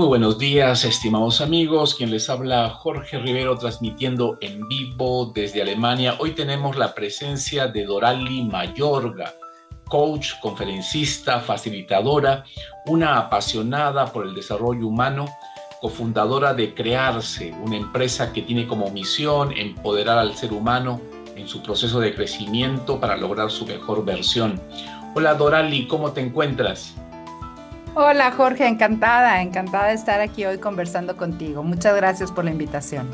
Muy buenos días, estimados amigos. Quien les habla, Jorge Rivero, transmitiendo en vivo desde Alemania. Hoy tenemos la presencia de Doraly Mayorga, coach, conferencista, facilitadora, una apasionada por el desarrollo humano, cofundadora de Crearse, una empresa que tiene como misión empoderar al ser humano en su proceso de crecimiento para lograr su mejor versión. Hola Doraly, ¿cómo te encuentras? Hola Jorge, encantada de estar aquí hoy conversando contigo. Muchas gracias por la invitación.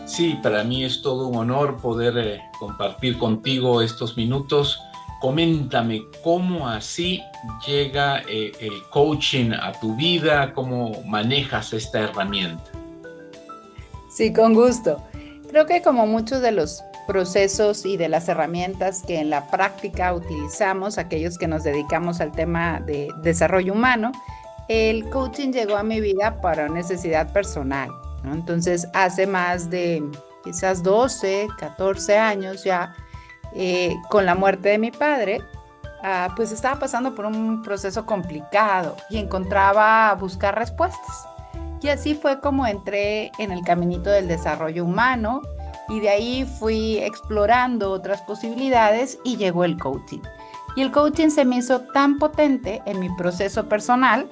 Sí, para mí es todo un honor poder compartir contigo estos minutos. Coméntame cómo así llega el coaching a tu vida, cómo manejas esta herramienta. Sí, con gusto. Creo que como muchos de los procesos y de las herramientas que en la práctica utilizamos, aquellos que nos dedicamos al tema de desarrollo humano, el coaching llegó a mi vida para necesidad personal, ¿no? Entonces, hace más de quizás 12, 14 años ya, con la muerte de mi padre, pues estaba pasando por un proceso complicado y encontraba buscar respuestas. Y así fue como entré en el caminito del desarrollo humano y de ahí fui explorando otras posibilidades y llegó el coaching. Y el coaching se me hizo tan potente en mi proceso personal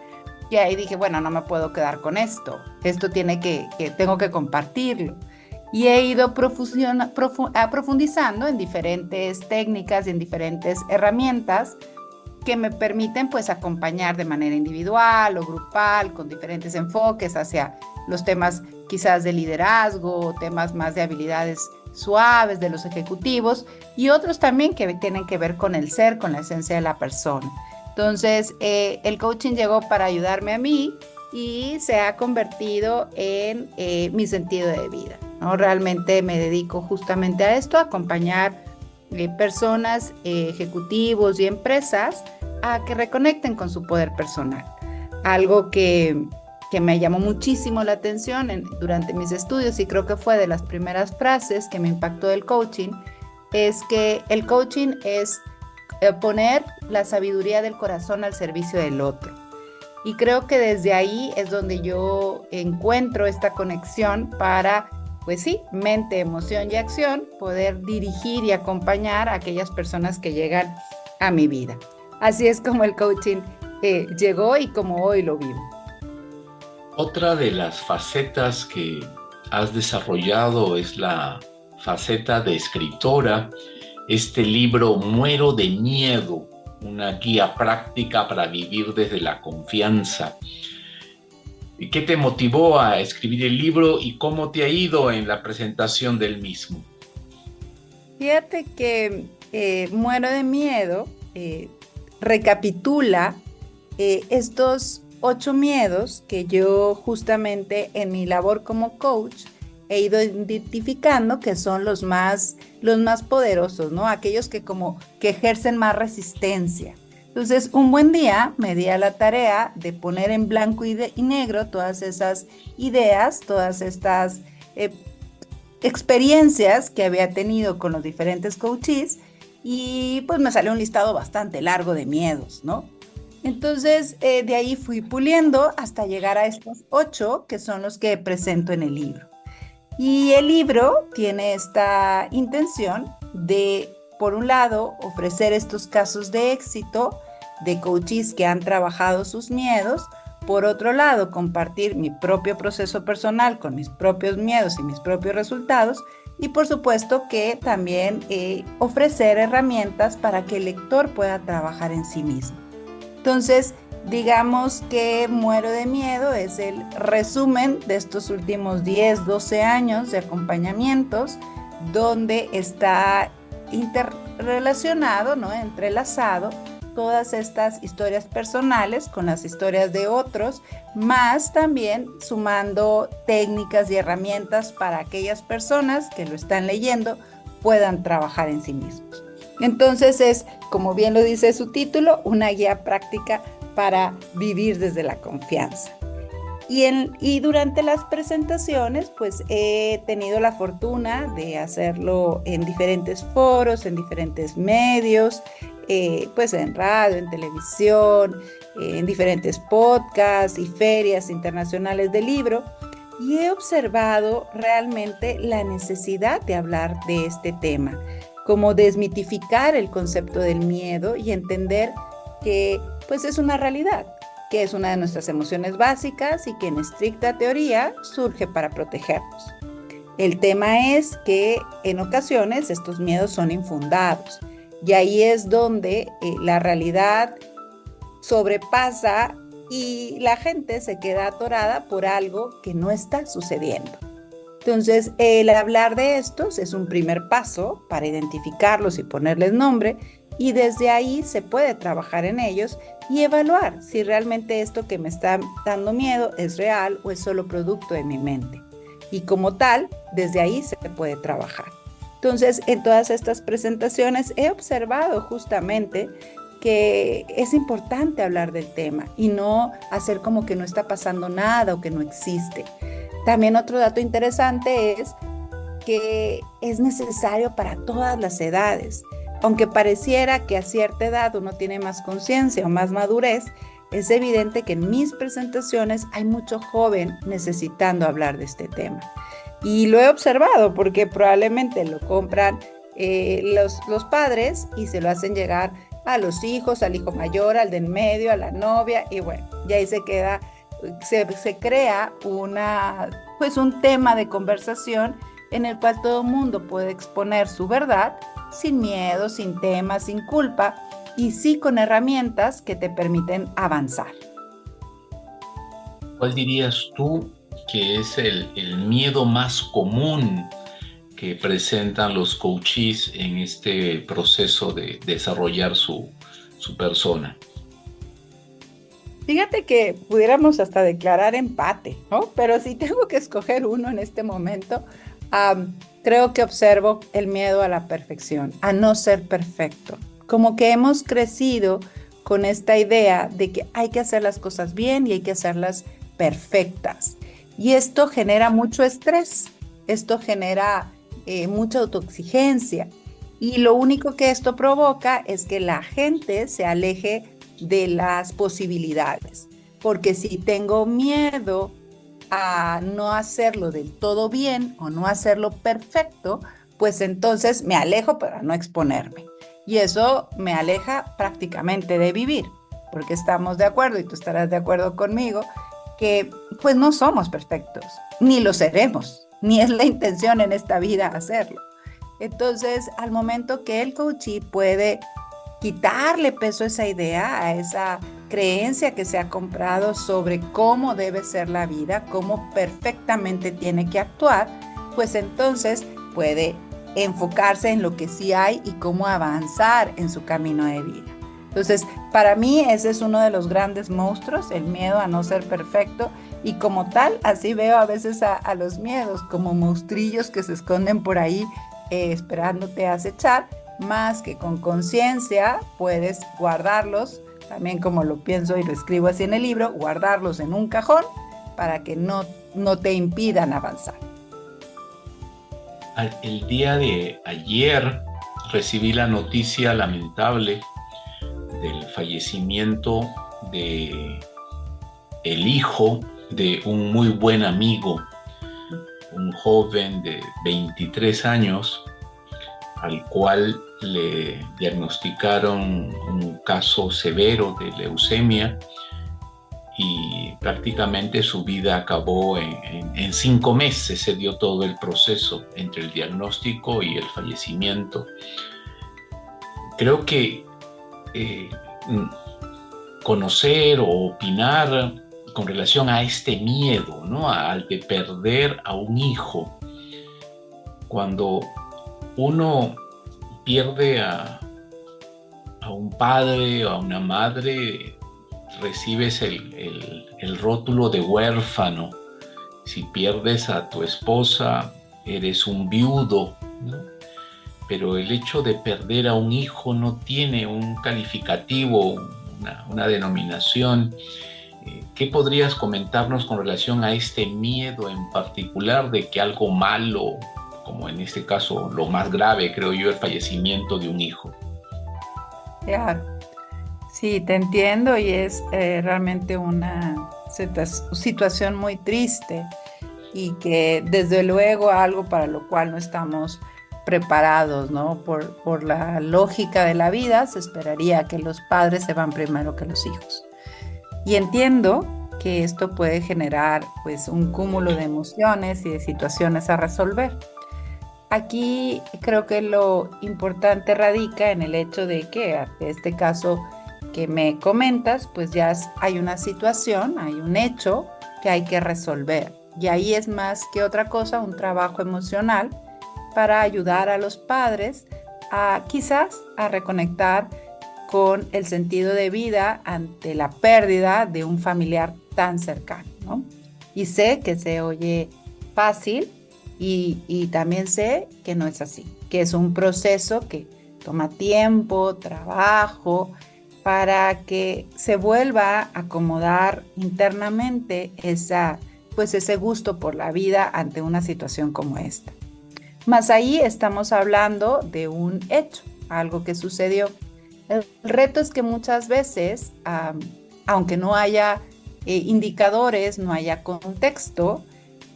que ahí dije, bueno, no me puedo quedar con esto. Esto tengo que compartirlo. Y he ido profundizando en diferentes técnicas y en diferentes herramientas que me permiten pues acompañar de manera individual o grupal con diferentes enfoques hacia los temas quizás de liderazgo, temas más de habilidades suaves de los ejecutivos y otros también que tienen que ver con el ser, con la esencia de la persona. Entonces, el coaching llegó para ayudarme a mí y se ha convertido en mi sentido de vida, ¿no? Realmente me dedico justamente a esto, a acompañar personas, ejecutivos y empresas a que reconecten con su poder personal. Algo que me llamó muchísimo la atención durante mis estudios y creo que fue de las primeras frases que me impactó del coaching, es que el coaching es poner la sabiduría del corazón al servicio del otro. Y creo que desde ahí es donde yo encuentro esta conexión para, pues sí, mente, emoción y acción, poder dirigir y acompañar a aquellas personas que llegan a mi vida. Así es como el coaching llegó y como hoy lo vivo. Otra de las facetas que has desarrollado es la faceta de escritora. Este libro, Muero de Miedo, una guía práctica para vivir desde la confianza. ¿Y qué te motivó a escribir el libro y cómo te ha ido en la presentación del mismo? Fíjate que Muero de Miedo recapitula estos 8 miedos que yo justamente en mi labor como coach he ido identificando que son los más poderosos, ¿no? Aquellos que como que ejercen más resistencia. Entonces, un buen día me di a la tarea de poner en blanco y negro todas esas ideas, todas estas eh, experiencias que había tenido con los diferentes coaches y pues me salió un listado bastante largo de miedos, ¿no? Entonces, de ahí fui puliendo hasta llegar a estos 8 que son los que presento en el libro. Y el libro tiene esta intención de, por un lado, ofrecer estos casos de éxito de coaches que han trabajado sus miedos. Por otro lado, compartir mi propio proceso personal con mis propios miedos y mis propios resultados. Y por supuesto que también ofrecer herramientas para que el lector pueda trabajar en sí mismo. Entonces, digamos que Muero de Miedo es el resumen de estos últimos 10, 12 años de acompañamientos, donde está interrelacionado, ¿no? Entrelazado todas estas historias personales con las historias de otros, más también sumando técnicas y herramientas para aquellas personas que lo están leyendo puedan trabajar en sí mismos. Entonces es, como bien lo dice su título, una guía práctica para vivir desde la confianza. Y durante las presentaciones, pues he tenido la fortuna de hacerlo en diferentes foros, en diferentes medios, pues en radio, en televisión, en diferentes podcasts y ferias internacionales del libro, y he observado realmente la necesidad de hablar de este tema, como desmitificar el concepto del miedo y entender que pues es una realidad, que es una de nuestras emociones básicas y que en estricta teoría surge para protegernos. El tema es que en ocasiones estos miedos son infundados y ahí es donde la realidad sobrepasa y la gente se queda atorada por algo que no está sucediendo. Entonces, el hablar de estos es un primer paso para identificarlos y ponerles nombre, y desde ahí se puede trabajar en ellos y evaluar si realmente esto que me está dando miedo es real o es solo producto de mi mente. Y como tal, desde ahí se puede trabajar. Entonces, en todas estas presentaciones he observado justamente que es importante hablar del tema y no hacer como que no está pasando nada o que no existe. También otro dato interesante es que es necesario para todas las edades. Aunque pareciera que a cierta edad uno tiene más conciencia o más madurez, es evidente que en mis presentaciones hay mucho joven necesitando hablar de este tema. Y lo he observado porque probablemente lo compran los padres y se lo hacen llegar a los hijos, al hijo mayor, al del medio, a la novia, y bueno, y ahí se queda, se crea un tema de conversación en el cual todo el mundo puede exponer su verdad sin miedo, sin tema, sin culpa, y sí con herramientas que te permiten avanzar. ¿Cuál dirías tú que es el miedo más común que presentan los coaches en este proceso de desarrollar su persona? Fíjate que pudiéramos hasta declarar empate, ¿no? Pero si tengo que escoger uno en este momento, creo que observo el miedo a la perfección, a no ser perfecto. Como que hemos crecido con esta idea de que hay que hacer las cosas bien y hay que hacerlas perfectas. Y esto genera mucho estrés, esto genera mucha autoexigencia. Y lo único que esto provoca es que la gente se aleje de las posibilidades. Porque si tengo miedo a no hacerlo del todo bien o no hacerlo perfecto, pues entonces me alejo para no exponerme. Y eso me aleja prácticamente de vivir, porque estamos de acuerdo, y tú estarás de acuerdo conmigo, que pues no somos perfectos, ni lo seremos, ni es la intención en esta vida hacerlo. Entonces, al momento que el coachee puede quitarle peso a esa idea, a esa creencia que se ha comprado sobre cómo debe ser la vida, cómo perfectamente tiene que actuar, pues entonces puede enfocarse en lo que sí hay y cómo avanzar en su camino de vida. Entonces, para mí ese es uno de los grandes monstruos, el miedo a no ser perfecto, y como tal, así veo a veces a los miedos como monstrillos que se esconden por ahí esperándote a acechar, más que con conciencia puedes guardarlos, también como lo pienso y lo escribo así en el libro, guardarlos en un cajón para que no te impidan avanzar. El día de ayer recibí la noticia lamentable del fallecimiento de el hijo de un muy buen amigo, un joven de 23 años, al cual le diagnosticaron un caso severo de leucemia y prácticamente su vida acabó en 5 meses. Se dio todo el proceso entre el diagnóstico y el fallecimiento. Creo que conocer o opinar con relación a este miedo, ¿no? Al de perder a un hijo. Cuando uno pierde a un padre o a una madre, recibes el rótulo de huérfano. Si pierdes a tu esposa, eres un viudo, ¿no? Pero el hecho de perder a un hijo no tiene un calificativo, una denominación. ¿Qué podrías comentarnos con relación a este miedo en particular de que algo malo, como en este caso lo más grave, creo yo, el fallecimiento de un hijo? Claro. Sí, te entiendo y es realmente una situación muy triste y que desde luego algo para lo cual no estamos preparados, ¿no? Por la lógica de la vida, se esperaría que los padres se van primero que los hijos. Y entiendo que esto puede generar pues un cúmulo de emociones y de situaciones a resolver. Aquí creo que lo importante radica en el hecho de que, este caso que me comentas, pues ya hay una situación, hay un hecho que hay que resolver. Y ahí es más que otra cosa un trabajo emocional para ayudar a los padres a quizás a reconectar con el sentido de vida ante la pérdida de un familiar tan cercano, ¿no? Y sé que se oye fácil y también sé que no es así, que es un proceso que toma tiempo, trabajo, para que se vuelva a acomodar internamente pues ese gusto por la vida ante una situación como esta. Más ahí estamos hablando de un hecho, algo que sucedió. El reto es que muchas veces, aunque no haya indicadores, no haya contexto,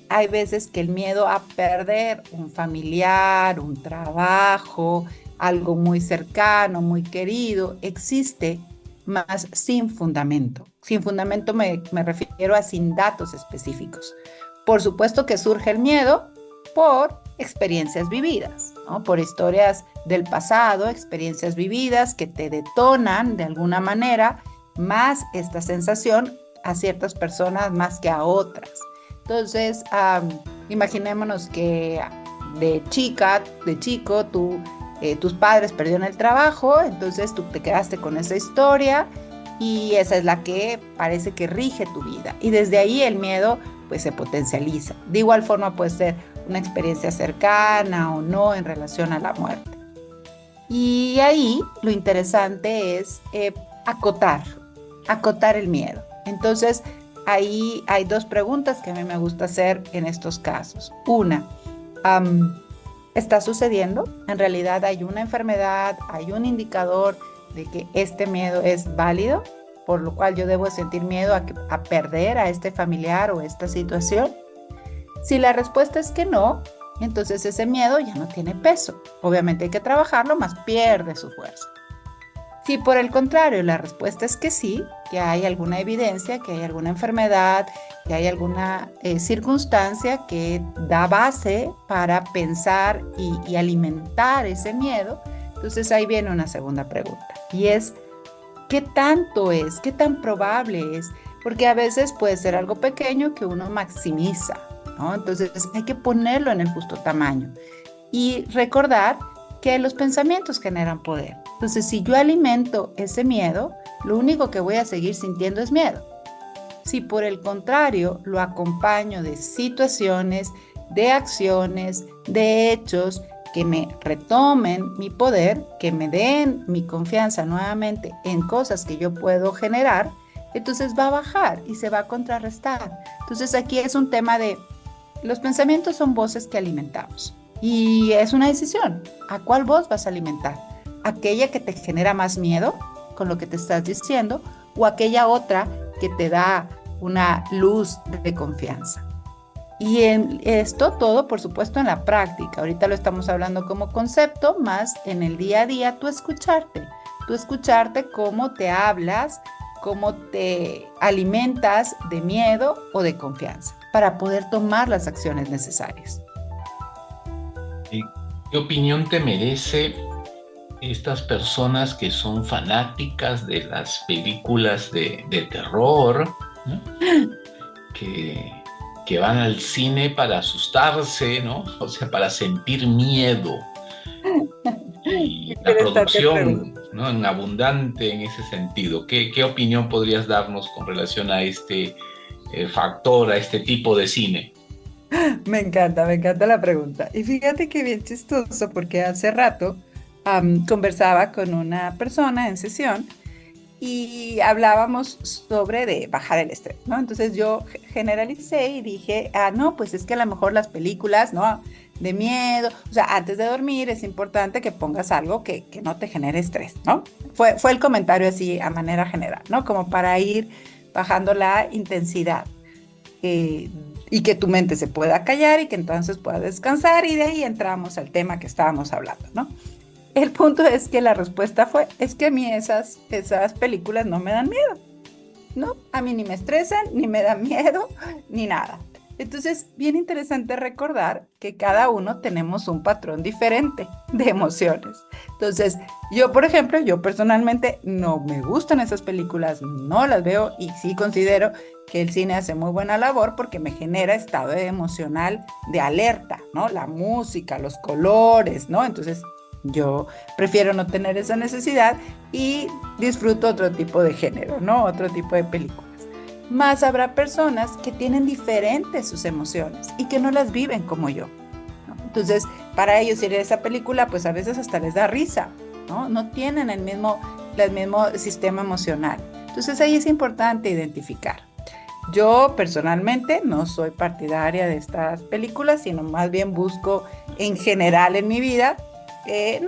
hay veces que el miedo a perder un familiar, un trabajo, algo muy cercano, muy querido, existe, más sin fundamento. Sin fundamento me refiero a sin datos específicos. Por supuesto que surge el miedo por experiencias vividas, ¿no? Por historias del pasado, experiencias vividas que te detonan de alguna manera más esta sensación a ciertas personas más que a otras. Entonces, imaginémonos que de chica, de chico, tus padres perdieron el trabajo, entonces tú te quedaste con esa historia y esa es la que parece que rige tu vida. Y desde ahí el miedo pues se potencializa. De igual forma puede ser una experiencia cercana o no en relación a la muerte. Y ahí lo interesante es acotar el miedo. Entonces, ahí hay dos preguntas que a mí me gusta hacer en estos casos. Una, ¿está sucediendo? En realidad hay una enfermedad, hay un indicador de que este miedo es válido, por lo cual yo debo sentir miedo a perder a este familiar o esta situación. Si la respuesta es que no, entonces ese miedo ya no tiene peso. Obviamente hay que trabajarlo, más pierde su fuerza. Si por el contrario la respuesta es que sí, que hay alguna evidencia, que hay alguna enfermedad, que hay alguna circunstancia que da base para pensar y alimentar ese miedo, entonces ahí viene una segunda pregunta y es, ¿qué tanto es? ¿Qué tan probable es? Porque a veces puede ser algo pequeño que uno maximiza, ¿no? Entonces hay que ponerlo en el justo tamaño y recordar que los pensamientos generan poder. Entonces, si yo alimento ese miedo, lo único que voy a seguir sintiendo es miedo. Si por el contrario lo acompaño de situaciones, de acciones, de hechos que me retomen mi poder, que me den mi confianza nuevamente en cosas que yo puedo generar, entonces va a bajar y se va a contrarrestar. Entonces aquí es un tema de los pensamientos son voces que alimentamos y es una decisión. ¿A cuál voz vas a alimentar? ¿Aquella que te genera más miedo con lo que te estás diciendo o aquella otra que te da una luz de confianza? Y en esto todo, por supuesto, en la práctica. Ahorita lo estamos hablando como concepto, más en el día a día, tú escucharte cómo te hablas, cómo te alimentas de miedo o de confianza para poder tomar las acciones necesarias. ¿Qué opinión te merece estas personas que son fanáticas de las películas de terror, ¿no? que van al cine para asustarse, ¿no? O sea, para sentir miedo? Y la producción, ¿no? En abundante en ese sentido. ¿Qué opinión podrías darnos con relación a este factor, a este tipo de cine? Me encanta la pregunta. Y fíjate que bien chistoso porque hace rato conversaba con una persona en sesión y hablábamos sobre de bajar el estrés, ¿no? Entonces yo generalicé y dije, no, pues es que a lo mejor las películas, ¿no? de miedo. O sea, antes de dormir es importante que pongas algo que no te genere estrés, ¿no? Fue el comentario así a manera general, ¿no? Como para ir bajando la intensidad eh, y que tu mente se pueda callar y que entonces puedas descansar y de ahí entramos al tema que estábamos hablando, ¿no? El punto es que la respuesta fue, es que a mí esas películas no me dan miedo, ¿no? A mí ni me estresan, ni me dan miedo, ni nada. Entonces, bien interesante recordar que cada uno tenemos un patrón diferente de emociones. Entonces, yo, por ejemplo, yo personalmente no me gustan esas películas, no las veo y sí considero que el cine hace muy buena labor porque me genera estado emocional de alerta, ¿no? La música, los colores, ¿no? Entonces, yo prefiero no tener esa necesidad y disfruto otro tipo de género, ¿no? Otro tipo de películas. Más habrá personas que tienen diferentes sus emociones y que no las viven como yo, ¿no? Entonces, para ellos ir a esa película, pues a veces hasta les da risa, ¿no? No tienen el mismo sistema emocional. Entonces, ahí es importante identificar. Yo personalmente no soy partidaria de estas películas, sino más bien busco en general en mi vida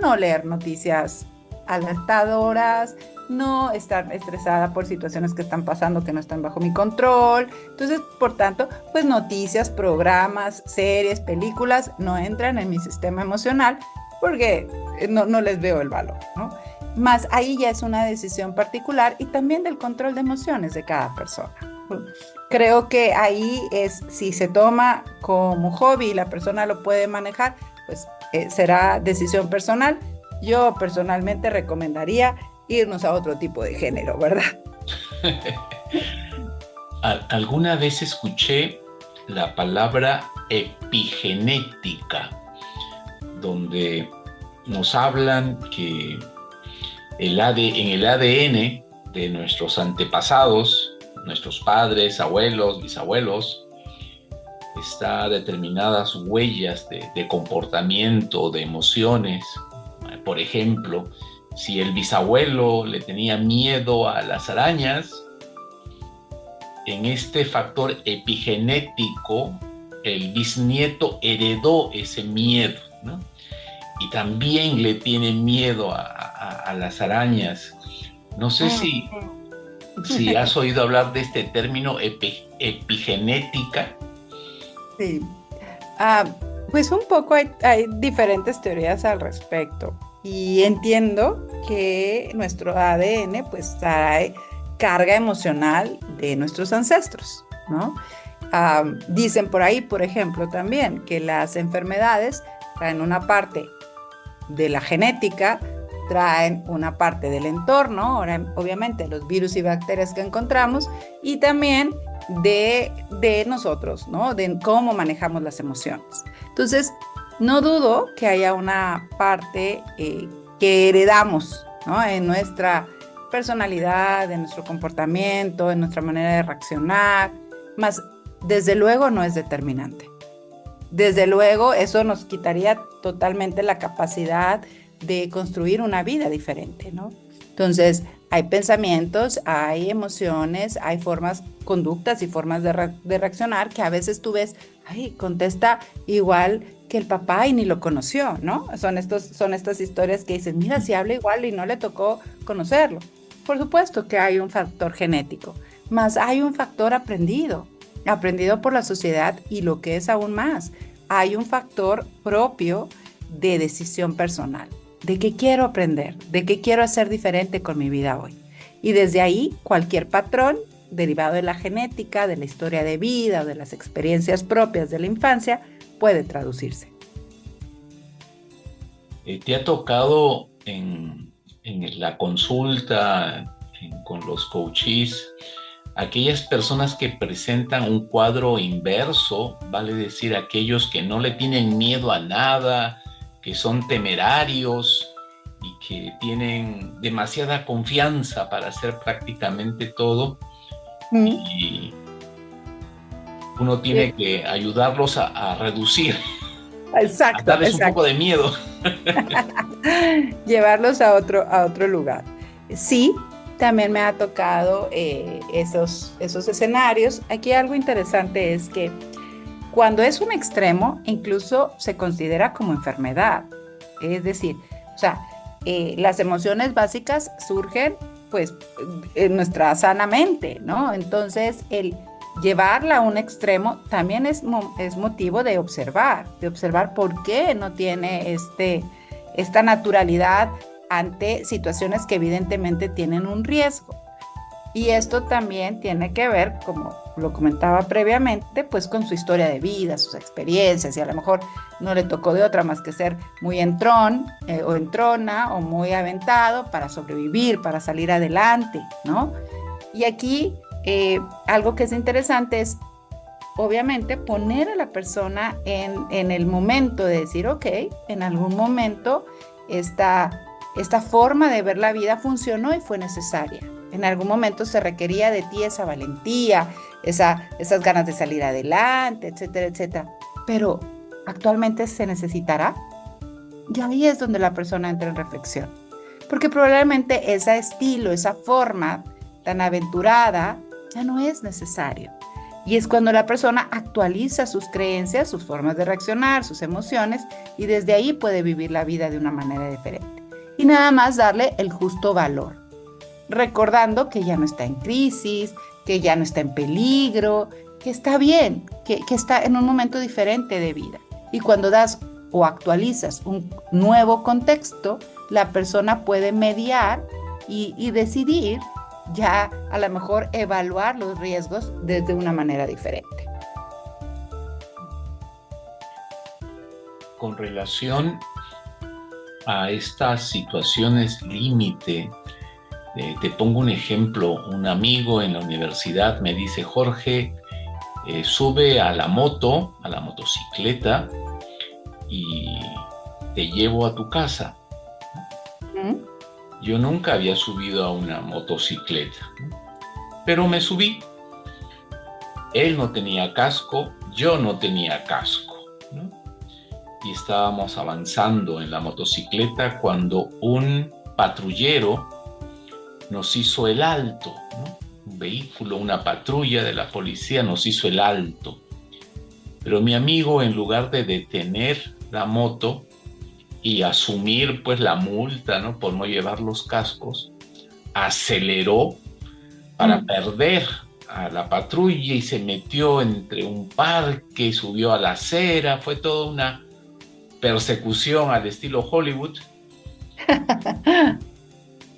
no leer noticias alertadoras, no estar estresada por situaciones que están pasando que no están bajo mi control. Entonces, por tanto, pues noticias, programas, series, películas no entran en mi sistema emocional porque no les veo el valor, ¿no? Más ahí ya es una decisión particular y también del control de emociones de cada persona. Creo que ahí es, si se toma como hobby y la persona lo puede manejar, pues será decisión personal. Yo personalmente recomendaría irnos a otro tipo de género, ¿verdad? Alguna vez escuché la palabra epigenética, donde nos hablan que en el ADN de nuestros antepasados, nuestros padres, abuelos, bisabuelos, está determinadas huellas de comportamiento, de emociones. Por ejemplo, si el bisabuelo le tenía miedo a las arañas, en este factor epigenético, el bisnieto heredó ese miedo, ¿no? Y también le tiene miedo a las arañas. No sé si has oído hablar de este término epigenética. Sí. Ah, pues un poco hay diferentes teorías al respecto y entiendo que nuestro ADN pues trae carga emocional de nuestros ancestros, ¿no? Dicen por ahí, por ejemplo, también que las enfermedades traen una parte de la genética, traen una parte del entorno, ahora, obviamente los virus y bacterias que encontramos, y también de nosotros, ¿no? De cómo manejamos las emociones. Entonces, no dudo que haya una parte que heredamos, ¿no? En nuestra personalidad, en nuestro comportamiento, en nuestra manera de reaccionar, más desde luego no es determinante. Desde luego eso nos quitaría totalmente la capacidad de construir una vida diferente, ¿no? Entonces, hay pensamientos, hay emociones, hay formas, conductas y formas de reaccionar que a veces tú ves, ay, contesta igual que el papá y ni lo conoció, ¿no? Son estas historias que dicen, mira, si habla igual y no le tocó conocerlo. Por supuesto que hay un factor genético, más hay un factor aprendido por la sociedad y lo que es aún más, hay un factor propio de decisión personal, de qué quiero aprender, de qué quiero hacer diferente con mi vida hoy. Y desde ahí, cualquier patrón derivado de la genética, de la historia de vida o de las experiencias propias de la infancia puede traducirse. ¿Te ha tocado en la consulta con los coaches aquellas personas que presentan un cuadro inverso, vale decir, aquellos que no le tienen miedo a nada, que son temerarios y que tienen demasiada confianza para hacer prácticamente todo, y uno tiene que ayudarlos a reducir, Exacto, a darles exacto. un poco de miedo? Llevarlos a otro lugar. Sí, también me ha tocado esos escenarios. Aquí algo interesante es que cuando es un extremo, incluso se considera como enfermedad. Es decir, o sea, las emociones básicas surgen pues en nuestra sana mente, ¿no? Entonces, el llevarla a un extremo también es motivo de observar por qué no tiene esta naturalidad ante situaciones que evidentemente tienen un riesgo. Y esto también tiene que ver, como lo comentaba previamente, pues con su historia de vida, sus experiencias, y a lo mejor no le tocó de otra más que ser muy entrón o entrona o muy aventado para sobrevivir, para salir adelante, ¿no? Y aquí algo que es interesante es, obviamente, poner a la persona en el momento de decir, ok, en algún momento esta forma de ver la vida funcionó y fue necesaria. En algún momento se requería de ti esa valentía, esas ganas de salir adelante, etcétera, etcétera. Pero ¿actualmente se necesitará? Y ahí es donde la persona entra en reflexión. Porque probablemente ese estilo, esa forma tan aventurada, ya no es necesario. Y es cuando la persona actualiza sus creencias, sus formas de reaccionar, sus emociones, y desde ahí puede vivir la vida de una manera diferente. Y nada más darle el justo valor, recordando que ya no está en crisis, que ya no está en peligro, que está bien, que está en un momento diferente de vida. Y cuando das o actualizas un nuevo contexto, la persona puede mediar y decidir ya a lo mejor evaluar los riesgos desde una manera diferente. Con relación a estas situaciones límite, te pongo un ejemplo. Un amigo en la universidad me dice: Jorge, sube a la motocicleta y te llevo a tu casa. Yo nunca había subido a una motocicleta, pero me subí. Él no tenía casco, yo no tenía casco, ¿no? Y estábamos avanzando en la motocicleta cuando un patrullero nos hizo el alto, ¿no? Un vehículo, una patrulla de la policía nos hizo el alto. Pero mi amigo, en lugar de detener la moto y asumir pues la multa, ¿no?, por no llevar los cascos, aceleró para perder a la patrulla y se metió entre un parque, subió a la acera. Fue toda una persecución al estilo Hollywood.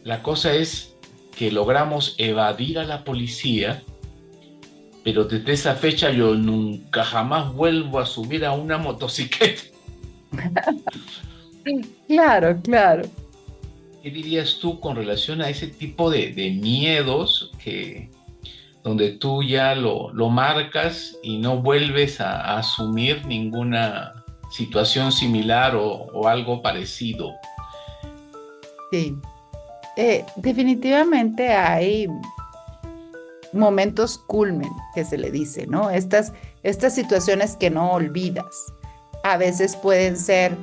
La cosa es que logramos evadir a la policía, pero desde esa fecha yo nunca jamás vuelvo a subir a una motocicleta. Claro, claro. ¿Qué dirías tú con relación a ese tipo de miedos donde tú ya lo marcas y no vuelves a asumir ninguna situación similar o algo parecido? Sí. Definitivamente hay momentos culmen, que se le dice, ¿no? Estas situaciones que no olvidas. A veces pueden ser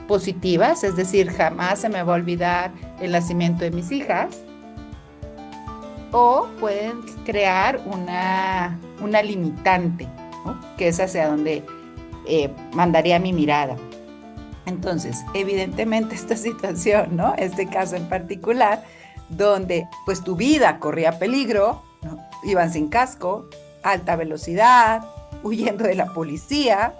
positivas, es decir, jamás se me va a olvidar el nacimiento de mis hijas, o pueden crear una limitante, ¿no?, que es hacia donde mandaría mi mirada. Entonces, evidentemente esta situación, ¿no?, este caso en particular, donde pues tu vida corría peligro, ¿no?, iban sin casco, alta velocidad, huyendo de la policía,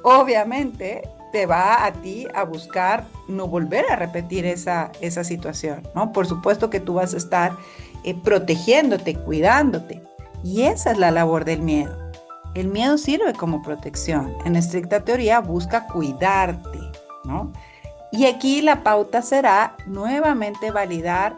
obviamente te va a ti a buscar no volver a repetir esa situación, ¿no? Por supuesto que tú vas a estar protegiéndote, cuidándote, y esa es la labor del miedo. El miedo sirve como protección. En estricta teoría busca cuidarte, ¿no? Y aquí la pauta será nuevamente validar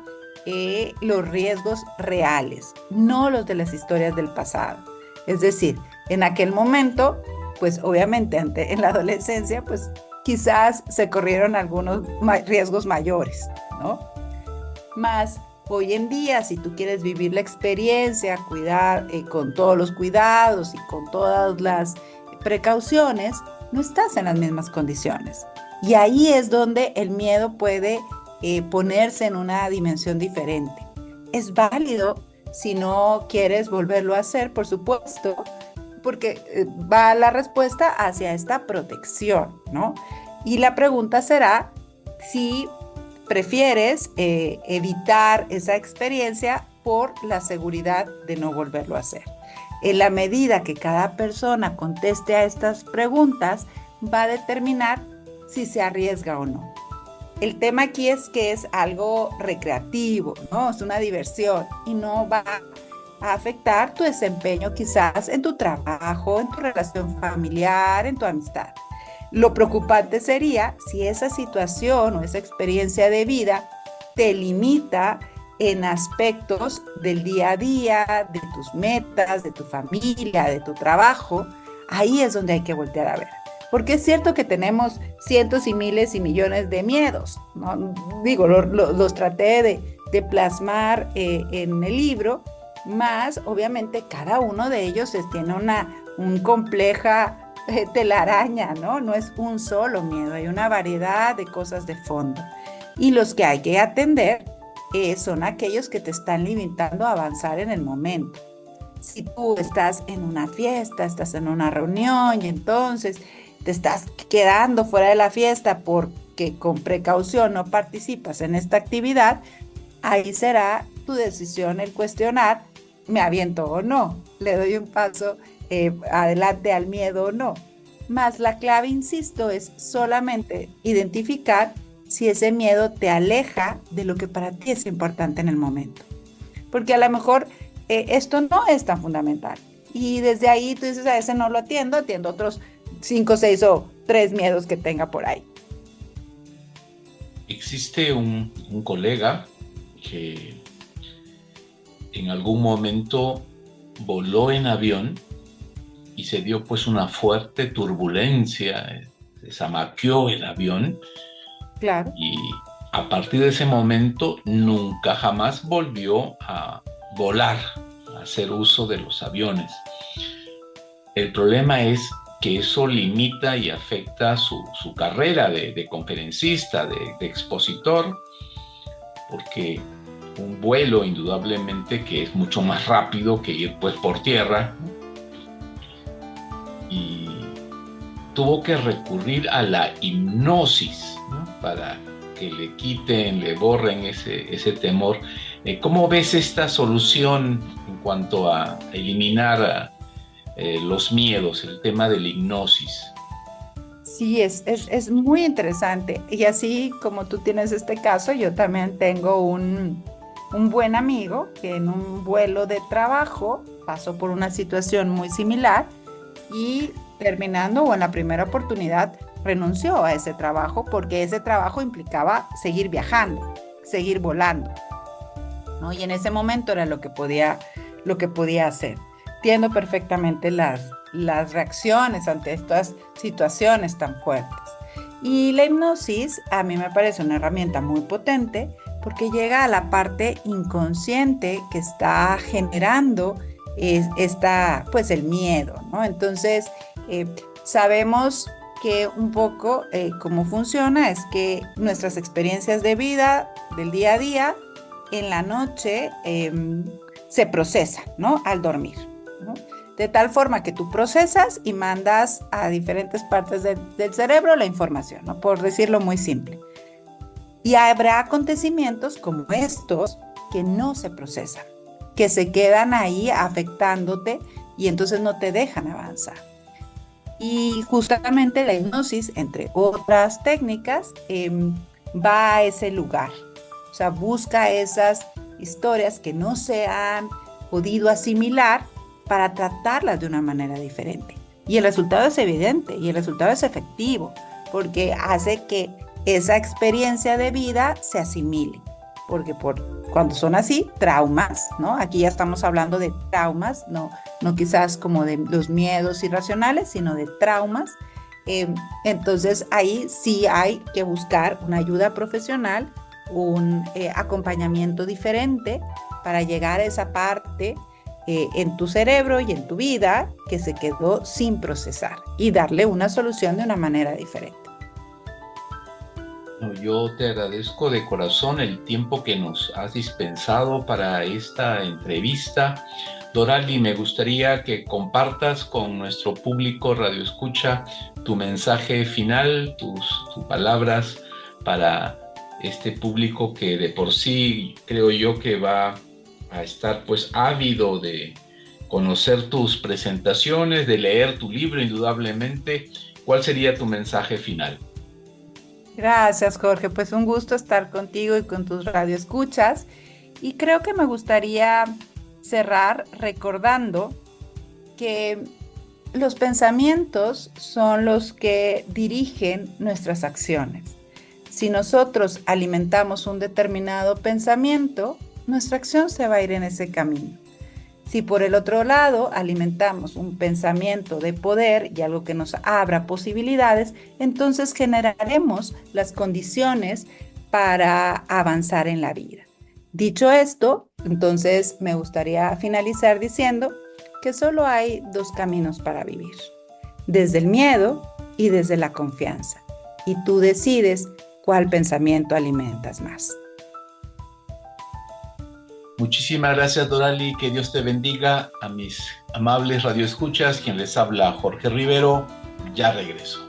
los riesgos reales, no los de las historias del pasado. Es decir, en aquel momento, pues obviamente en la adolescencia, pues quizás se corrieron algunos riesgos mayores, ¿no? Más hoy en día, si tú quieres vivir la experiencia, cuidar con todos los cuidados y con todas las precauciones, no estás en las mismas condiciones. Y ahí es donde el miedo puede ponerse en una dimensión diferente. Es válido si no quieres volverlo a hacer, por supuesto, porque va la respuesta hacia esta protección, ¿no? Y la pregunta será si prefieres evitar esa experiencia por la seguridad de no volverlo a hacer. En la medida que cada persona conteste a estas preguntas, va a determinar si se arriesga o no. El tema aquí es que es algo recreativo, ¿no? Es una diversión y no va a afectar tu desempeño quizás en tu trabajo, en tu relación familiar, en tu amistad. Lo preocupante sería si esa situación o esa experiencia de vida te limita en aspectos del día a día, de tus metas, de tu familia, de tu trabajo. Ahí es donde hay que voltear a ver. Porque es cierto que tenemos cientos y miles y millones de miedos, ¿no? Digo, los traté de plasmar en el libro, más obviamente cada uno de ellos tiene un compleja telaraña, ¿no? No es un solo miedo, hay una variedad de cosas de fondo. Y los que hay que atender son aquellos que te están limitando a avanzar en el momento. Si tú estás en una fiesta, estás en una reunión y entonces te estás quedando fuera de la fiesta porque con precaución no participas en esta actividad, ahí será tu decisión el cuestionar, ¿me aviento o no? ¿Le doy un paso adelante al miedo o no? Más la clave, insisto, es solamente identificar si ese miedo te aleja de lo que para ti es importante en el momento. Porque a lo mejor esto no es tan fundamental. Y desde ahí tú dices, a ese no lo atiendo otros 5, 6 o 3 miedos que tenga por ahí. Existe un colega que en algún momento voló en avión y se dio pues una fuerte turbulencia, se zamaqueó el avión. Claro. Y a partir de ese momento nunca jamás volvió a volar, a hacer uso de los aviones. El problema es que eso limita y afecta su carrera de conferencista, de expositor, porque un vuelo indudablemente que es mucho más rápido que ir pues por tierra, y tuvo que recurrir a la hipnosis, ¿no? Para que le quiten, le borren ese temor. ¿Cómo ves esta solución en cuanto a eliminar los miedos, el tema de la hipnosis? Sí, es muy interesante. Y así como tú tienes este caso, yo también tengo un buen amigo que en un vuelo de trabajo pasó por una situación muy similar y terminando o en la primera oportunidad renunció a ese trabajo porque ese trabajo implicaba seguir viajando, seguir volando, ¿no? Y en ese momento era lo que podía hacer. Entiendo perfectamente las reacciones ante estas situaciones tan fuertes. Y la hipnosis a mí me parece una herramienta muy potente porque llega a la parte inconsciente que está generando pues el miedo, ¿no? Entonces, sabemos que un poco cómo funciona es que nuestras experiencias de vida del día a día en la noche se procesan, ¿no? Al dormir, ¿no? De tal forma que tú procesas y mandas a diferentes partes del cerebro la información, ¿no? Por decirlo muy simple. Y habrá acontecimientos como estos que no se procesan, que se quedan ahí afectándote y entonces no te dejan avanzar. Y justamente la hipnosis, entre otras técnicas, va a ese lugar. O sea, busca esas historias que no se han podido asimilar para tratarlas de una manera diferente. Y el resultado es evidente y el resultado es efectivo, porque hace que esa experiencia de vida se asimile. Porque cuando son así, traumas, ¿no? Aquí ya estamos hablando de traumas, no quizás como de los miedos irracionales, sino de traumas. Entonces ahí sí hay que buscar una ayuda profesional, un acompañamiento diferente para llegar a esa parte en tu cerebro y en tu vida que se quedó sin procesar y darle una solución de una manera diferente. Yo te agradezco de corazón el tiempo que nos has dispensado para esta entrevista, Dorali, me gustaría que compartas con nuestro público Radio Escucha tu mensaje final, tus palabras para este público que de por sí creo yo que va a estar pues ávido de conocer tus presentaciones, de leer tu libro indudablemente. ¿Cuál sería tu mensaje final? Gracias, Jorge. Pues un gusto estar contigo y con tus radioescuchas. Y creo que me gustaría cerrar recordando que los pensamientos son los que dirigen nuestras acciones. Si nosotros alimentamos un determinado pensamiento, nuestra acción se va a ir en ese camino. Si por el otro lado alimentamos un pensamiento de poder y algo que nos abra posibilidades, entonces generaremos las condiciones para avanzar en la vida. Dicho esto, entonces me gustaría finalizar diciendo que solo hay dos caminos para vivir, desde el miedo y desde la confianza. Y tú decides cuál pensamiento alimentas más. Muchísimas gracias, Dorali. Que Dios te bendiga. A mis amables radioescuchas, quien les habla Jorge Rivero. Ya regreso.